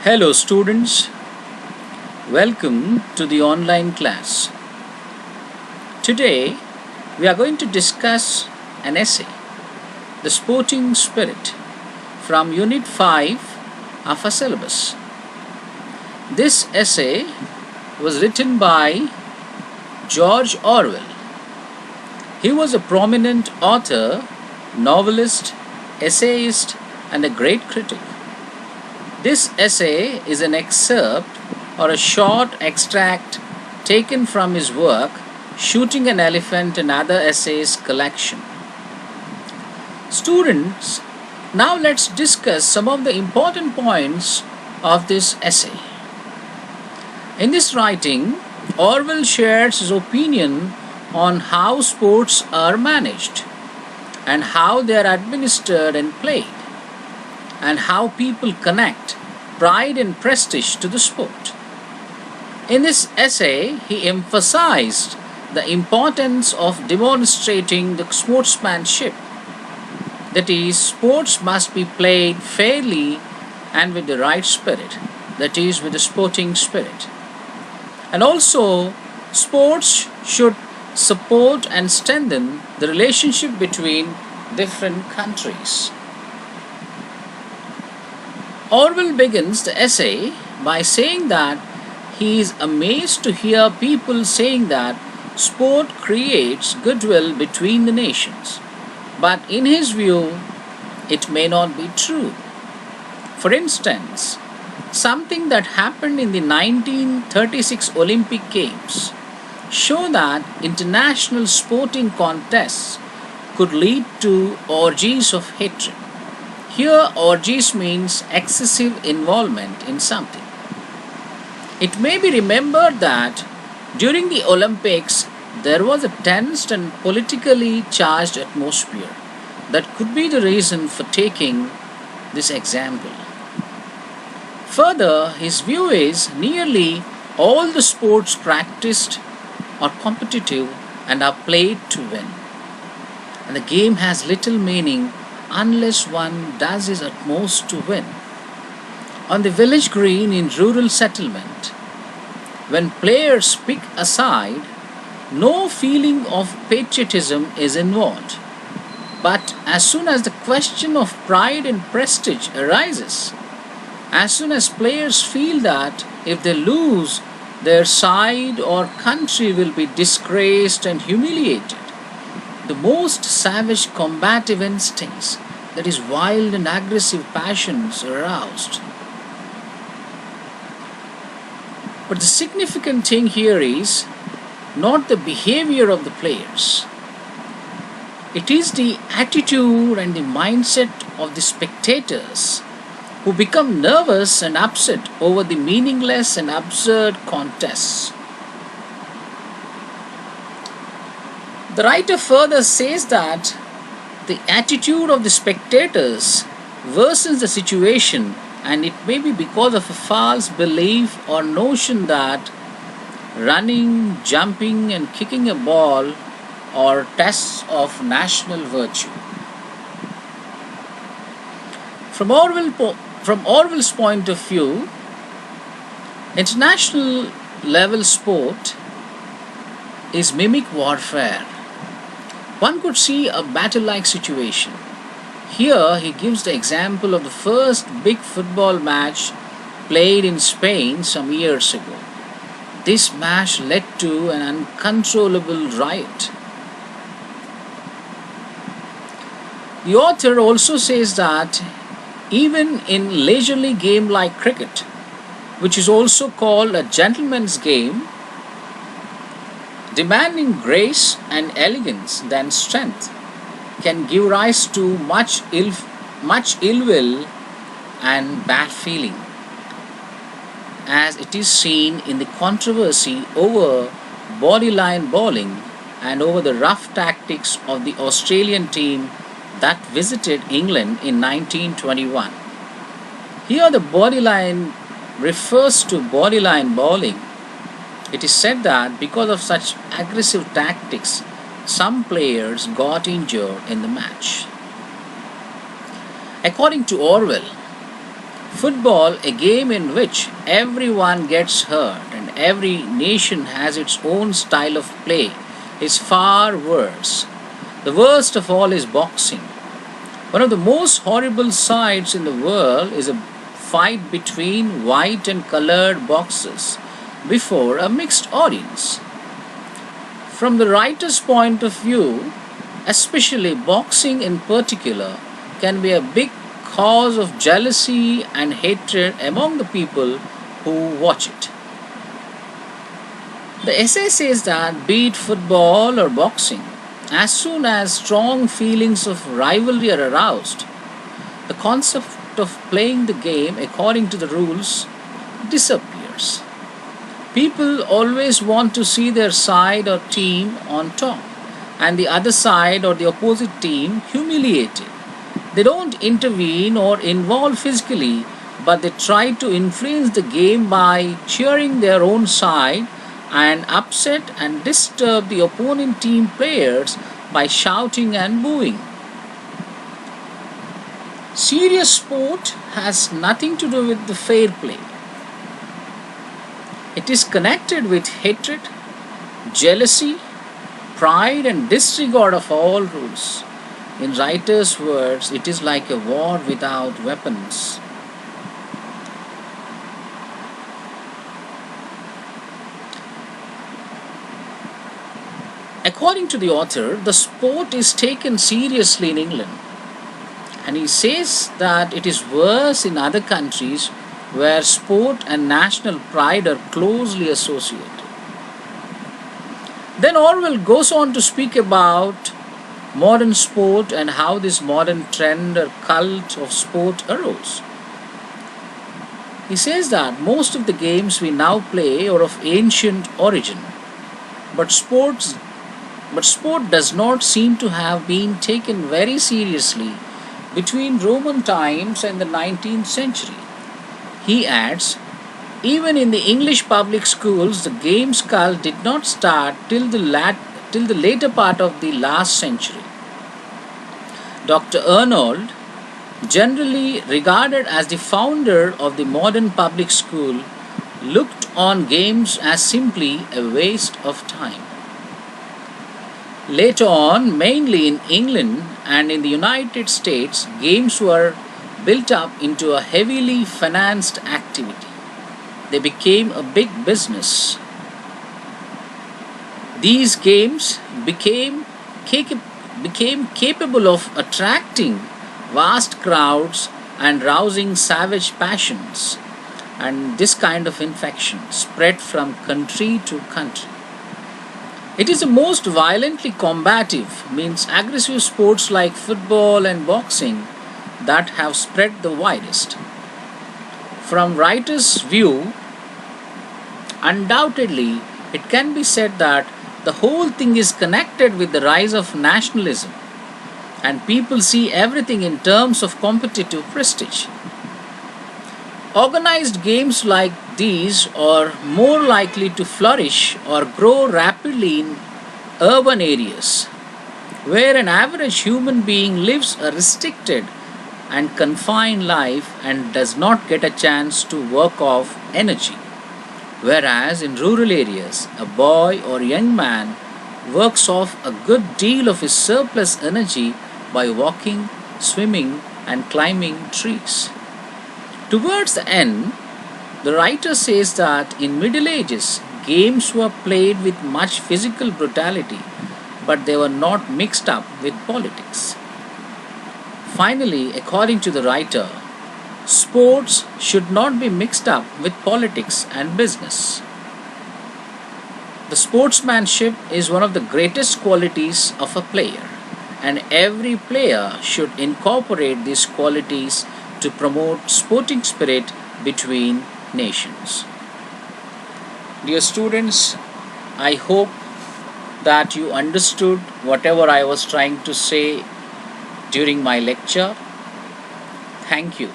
Hello students, welcome to the online class. Today we are going to discuss an essay, The Sporting Spirit, from Unit 5 of our syllabus. This essay was written by George Orwell. He was a prominent author, novelist, essayist, and a great critic. This essay is an excerpt or a short extract taken from his work Shooting an Elephant and Other Essays collection. Students, now let's discuss some of the important points of this essay. In this writing, Orwell shares his opinion on how sports are managed and how they are administered and played, and how people connect pride and prestige to the sport. In this essay, he emphasized the importance of demonstrating the sportsmanship. That is, sports must be played fairly and with the right spirit, that is, with the sporting spirit. And also, sports should support and strengthen the relationship between different countries. Orwell begins the essay by saying that he is amazed to hear people saying that sport creates goodwill between the nations. But in his view, it may not be true. For instance, something that happened in the 1936 Olympic Games show that international sporting contests could lead to orgies of hatred. Here, orgies means excessive involvement in something. It may be remembered that during the Olympics, there was a tense and politically charged atmosphere. That could be the reason for taking this example. Further, his view is nearly all the sports practiced are competitive and are played to win. And the game has little meaning unless one does his utmost to win. On the village green in rural settlement, when players pick a side, no feeling of patriotism is involved. But as soon as the question of pride and prestige arises, as soon as players feel that if they lose, their side or country will be disgraced and humiliated, the most savage combative instincts, that is, wild and aggressive passions, are aroused. But the significant thing here is not the behavior of the players. It is the attitude and the mindset of the spectators who become nervous and upset over the meaningless and absurd contests. The writer further says that the attitude of the spectators worsens the situation, and it may be because of a false belief or notion that running, jumping, and kicking a ball are tests of national virtue. From Orwell's point of view, international level sport is mimic warfare. One could see a battle-like situation. Here he gives the example of the first big football match played in Spain some years ago. This match led to an uncontrollable riot. The author also says that even in leisurely game like cricket, which is also called a gentleman's game, demanding grace and elegance than strength, can give rise to much ill will and bad feeling, as it is seen in the controversy over bodyline bowling and over the rough tactics of the Australian team that visited England in 1921. Here the bodyline refers to bodyline bowling. It is said that because of such aggressive tactics, some players got injured in the match. According to Orwell, Football, a game in which everyone gets hurt and every nation has its own style of play, is far worse. The worst of all is boxing. One of the most horrible sights in the world is a fight between white and colored boxers before a mixed audience. From the writer's point of view, especially boxing in particular, can be a big cause of jealousy and hatred among the people who watch it. The essay says that, be it football or boxing, as soon as strong feelings of rivalry are aroused, the concept of playing the game according to the rules disappears. People always want to see their side or team on top and the other side or the opposite team humiliated. They don't intervene or involve physically, but they try to influence the game by cheering their own side and upset and disturb the opponent team players by shouting and booing. Serious sport has nothing to do with the fair play. It is connected with hatred, jealousy, pride, and disregard of all rules. In writer's words, it is like a war without weapons. According to the author, the sport is taken seriously in England, and he says that it is worse in other countries where sport and national pride are closely associated. Then Orwell goes on to speak about modern sport and how this modern trend or cult of sport arose. He says that most of the games we now play are of ancient origin, but sport does not seem to have been taken very seriously between Roman times and the 19th century. He adds, even in the English public schools, the games cult did not start till the later part of the last century. Dr. Arnold, generally regarded as the founder of the modern public school, looked on games as simply a waste of time. Later on, mainly in England and in the United States, games were built up into a heavily financed activity. They became a big business. These games became capable of attracting vast crowds and rousing savage passions, and this kind of infection spread from country to country. It is the most violently combative, means aggressive sports like football and boxing that have spread the widest. From writer's view, undoubtedly, it can be said that the whole thing is connected with the rise of nationalism, and people see everything in terms of competitive prestige. Organized games like these are more likely to flourish or grow rapidly in urban areas, where an average human being lives a restricted and confined life and does not get a chance to work off energy. Whereas in rural areas, a boy or young man works off a good deal of his surplus energy by walking, swimming, and climbing trees. Towards the end, the writer says that in Middle Ages, games were played with much physical brutality, but they were not mixed up with politics. Finally, according to the writer, sports should not be mixed up with politics and business. The sportsmanship is one of the greatest qualities of a player, and every player should incorporate these qualities to promote sporting spirit between nations. Dear students, I hope that you understood whatever I was trying to say during my lecture. Thank you.